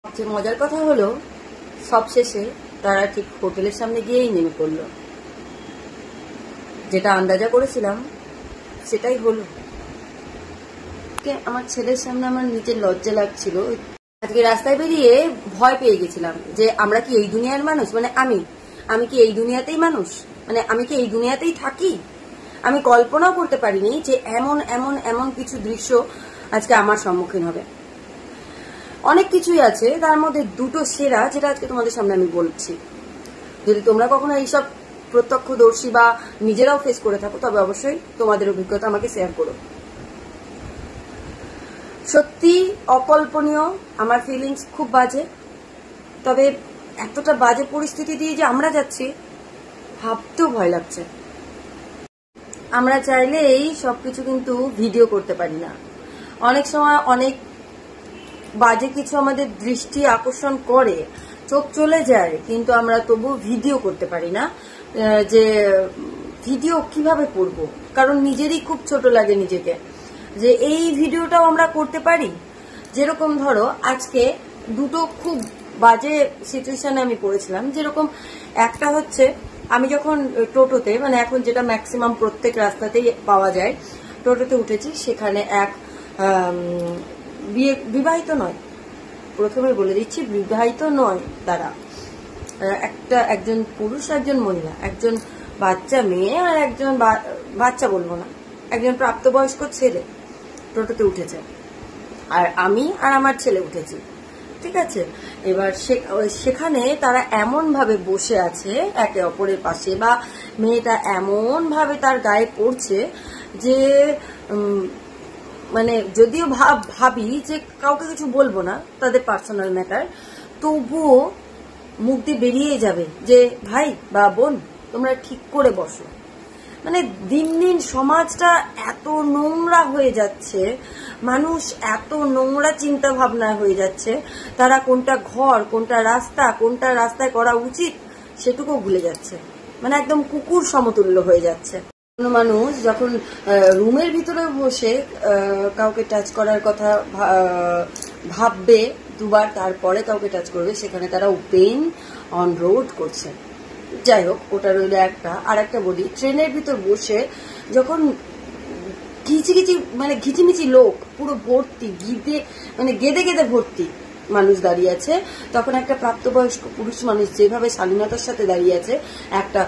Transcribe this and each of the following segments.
সবচেয়ে মজার কথা হলো সবশেষে তারা ঠিক হোটেলের সামনে গিয়েই নেমে পড়ল। যেটা আন্দাজা করেছিলাম সেটাই হলো। আমার ছেলের সামনে আমার নিজের লজ্জা লাগছিল। আজকে রাস্তায় বেরিয়ে ভয় পেয়ে গেছিলাম যে আমরা কি এই দুনিয়ার মানুষ, মানে আমি কি এই দুনিয়াতেই মানুষ, মানে আমি কি এই দুনিয়াতেই থাকি। আমি কল্পনাও করতে পারিনি যে এমন এমন এমন কিছু দৃশ্য আজকে আমার সম্মুখীন হবে। অনেক কিছুই আছে, তার মধ্যে দুটো সেরা যেটা আজকে তোমাদের সামনে আমি বলছি। যদি তোমরা কখনো এইসব প্রত্যক্ষদর্শী বা নিজেরাও ফেস করে থাকো তবে অবশ্যই তোমাদের অভিজ্ঞতা আমাকে শেয়ার করো। সত্যি অকল্পনীয়, আমার ফিলিংস খুব বাজে। তবে এতটা বাজে পরিস্থিতি দিয়ে যে আমরা যাচ্ছি ভাবতেও ভয় লাগছে। আমরা চাইলেই সবকিছু কিন্তু ভিডিও করতে পারি না। অনেক সময় অনেক বাজে কিছু আমাদের দৃষ্টি আকর্ষণ করে, চোখ চলে যায়, কিন্তু আমরা তবু ভিডিও করতে পারি না। যে ভিডিও কিভাবে করব, কারণ নিজেরই খুব ছোট লাগে নিজেকে যে এই ভিডিওটাও আমরা করতে পারি। যেরকম ধরো আজকে দুটো খুব বাজে সিচুয়েশনে আমি পড়েছিলাম। যেরকম একটা হচ্ছে, আমি যখন টোটোতে, মানে এখন যেটা ম্যাক্সিমাম প্রত্যেক রাস্তাতেই পাওয়া যায়, টোটোতে উঠেছি। সেখানে এক বিবাহিত নয়, প্রথমে বলে দিচ্ছি বিবাহিত নয় তারা, একজন পুরুষ, একজন মহিলা, একজন বাচ্চা মেয়ে আর একজন বাচ্চা বলবো না, একজন প্রাপ্তবয়স্ক ছেলে টোটোতে উঠেছে, আর আমি আর আমার ছেলে উঠেছি। ঠিক আছে, এবার সেখানে তারা এমন ভাবে বসে আছে একে অপরের পাশে, বা মেয়েটা এমন ভাবে তার গায়ে পড়ছে যে মানে যদিও ভাবি যে কাউকে কিছু বলবো না, তাদের পার্সোনাল ম্যাটার, তবুও মুখ দিয়ে বেরিয়ে যাবে যে ভাই বা বোন তোমরা ঠিক করে বসো। মানে দিন দিন সমাজটা এত নোংরা হয়ে যাচ্ছে, মানুষ এত নোংরা চিন্তা ভাবনা হয়ে যাচ্ছে, তারা কোনটা ঘর, কোনটা রাস্তা, কোনটা রাস্তায় করা উচিত সেটুকু ভুলে যাচ্ছে। মানে একদম কুকুর সমতুল্য হয়ে যাচ্ছে। কোনো মানুষ যখন রুমের ভিতরে বসে কাউকে টাচ করার কথা ভাববে দুবার, তারপরে কাউকে টাচ করবে, সেখানে তারা ওপেন অন রোড করছে। যাই হোক, ওটা রইল একটা। আর একটা বলি, ট্রেনের ভিতর বসে যখন ঘিচিমিচি লোক পুরো ভর্তি, গেদে গেদে ভর্তি মানুষ দাঁড়িয়ে আছে, তখন একটা প্রাপ্তবয়স্ক পুরুষ মানুষ যেভাবে শালীনতার সাথে দাঁড়িয়ে আছে, একটা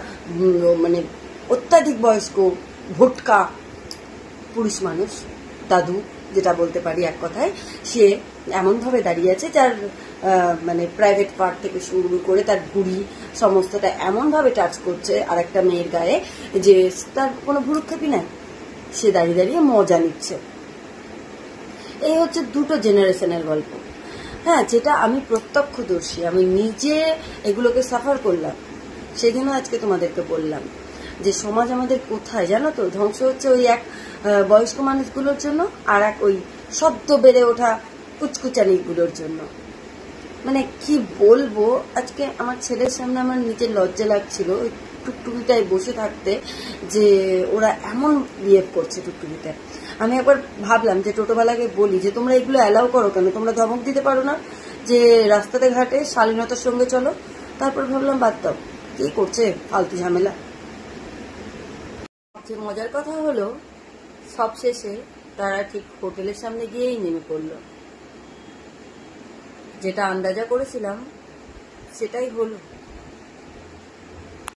মানে অত্যাধিক বয়স্ক ভোটকা পুরুষ মানুষ, দাদু যেটা বলতে পারি এক কথায়, সে এমনভাবে দাঁড়িয়ে আছে যার মানে প্রাইভেট পার্ট থেকে শুরু করে তার ভুঁড়ি সমস্তটা এমনভাবে টাচ করছে আর একটা মেয়ের গায়ে যে তার কোনো ভুরুক্ষেপই নাই। সে দাঁড়িয়ে দাঁড়িয়ে মজা নিচ্ছে। এই হচ্ছে দুটো জেনারেশনের গল্প। হ্যাঁ, যেটা আমি প্রত্যক্ষদর্শী, আমি নিজে এগুলোকে সাফার করলাম, সেদিনও আজকে তোমাদেরকে বললাম যে সমাজ আমাদের কোথায় জানো তো ধ্বংস হচ্ছে, ওই এক বয়স্ক মানুষগুলোর জন্য আর এক ওই সদ্য বেড়ে ওঠা কুচকুচানিগুলোর জন্য। মানে কি বলবো, আজকে আমার ছেলের সামনে আমার নিজের লজ্জা লাগছিল ওই টুকটুকিটায় বসে থাকতে, যে ওরা এমন বিহেভ করছে টুকটুকিটা। আমি একবার ভাবলাম যে টোটোওয়ালাকে বলি যে তোমরা এগুলো অ্যালাউ করো কেন, তোমরা ধমক দিতে পারো না যে রাস্তাতে ঘাটে শালীনতার সঙ্গে চলো। তারপর ভাবলাম বাদ দাও, কি করছে ফালতু ঝামেলা। সবচেয়ে মজার কথা হলো সবশেষে তারা ঠিক হোটেলের সামনে গিয়েই নেমে পড়ল। যেটা আন্দাজা করেছিলাম সেটাই হলো।